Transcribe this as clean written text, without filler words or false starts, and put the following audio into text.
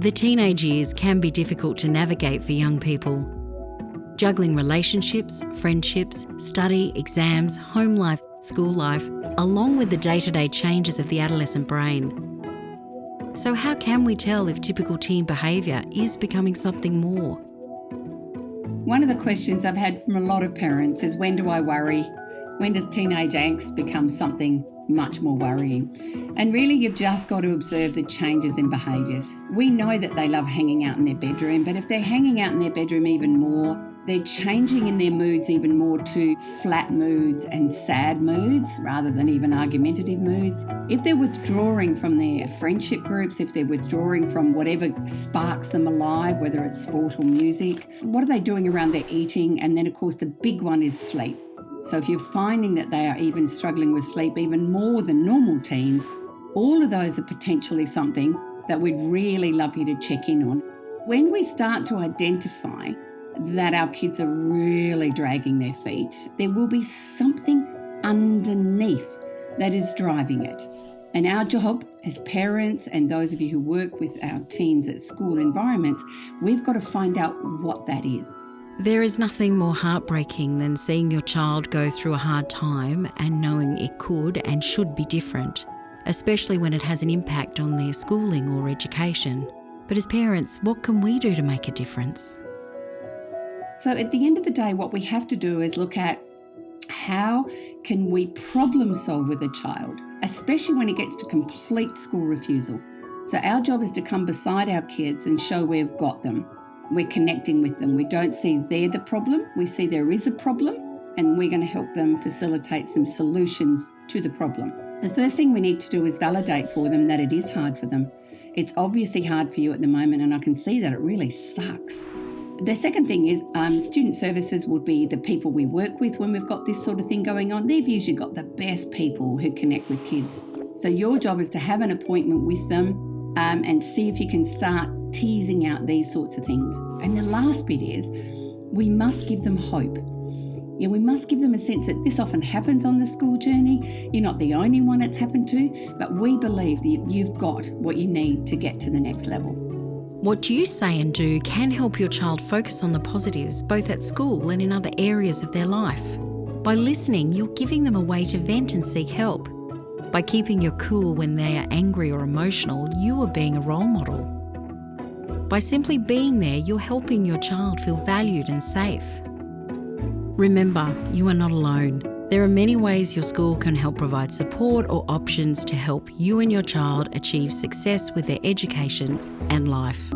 The teenage years can be difficult to navigate for young people. Juggling relationships, friendships, study, exams, home life, school life, along with the day-to-day changes of the adolescent brain. So how can we tell if typical teen behaviour is becoming something more? One of the questions I've had from a lot of parents is, when do I worry? When does teenage angst become something much more worrying? And really, you've just got to observe the changes in behaviours. We know that they love hanging out in their bedroom, but if they're hanging out in their bedroom even more, they're changing in their moods even more to flat moods and sad moods rather than even argumentative moods. If they're withdrawing from their friendship groups, if they're withdrawing from whatever sparks them alive, whether it's sport or music, what are they doing around their eating? And then, of course, the big one is sleep. So if you're finding that they are even struggling with sleep even more than normal teens, all of those are potentially something that we'd really love you to check in on. When we start to identify that our kids are really dragging their feet, there will be something underneath that is driving it. And our job as parents and those of you who work with our teens at school environments, we've got to find out what that is. There is nothing more heartbreaking than seeing your child go through a hard time and knowing it could and should be different, especially when it has an impact on their schooling or education. But as parents, what can we do to make a difference? So at the end of the day, what we have to do is look at how can we problem solve with a child, especially when it gets to complete school refusal. So our job is to come beside our kids and show we've got them. We're connecting with them. We don't see they're the problem. We see there is a problem, and we're going to help them facilitate some solutions to the problem. The first thing we need to do is validate for them that it is hard for them. It's obviously hard for you at the moment, and I can see that it really sucks. The second thing is student services would be the people we work with when we've got this sort of thing going on. They've usually got the best people who connect with kids. So your job is to have an appointment with them and see if you can start teasing out these sorts of things. And the last bit is we must give them hope. We must give them a sense that this often happens on the school journey. You're not the only one it's happened to, but we believe that you've got what you need to get to the next level. What you say and do can help your child focus on the positives, both at school and in other areas of their life. By listening, you're giving them a way to vent and seek help. By keeping your cool when they are angry or emotional, you are being a role model. By simply being there, you're helping your child feel valued and safe. Remember, you are not alone. There are many ways your school can help provide support or options to help you and your child achieve success with their education and life.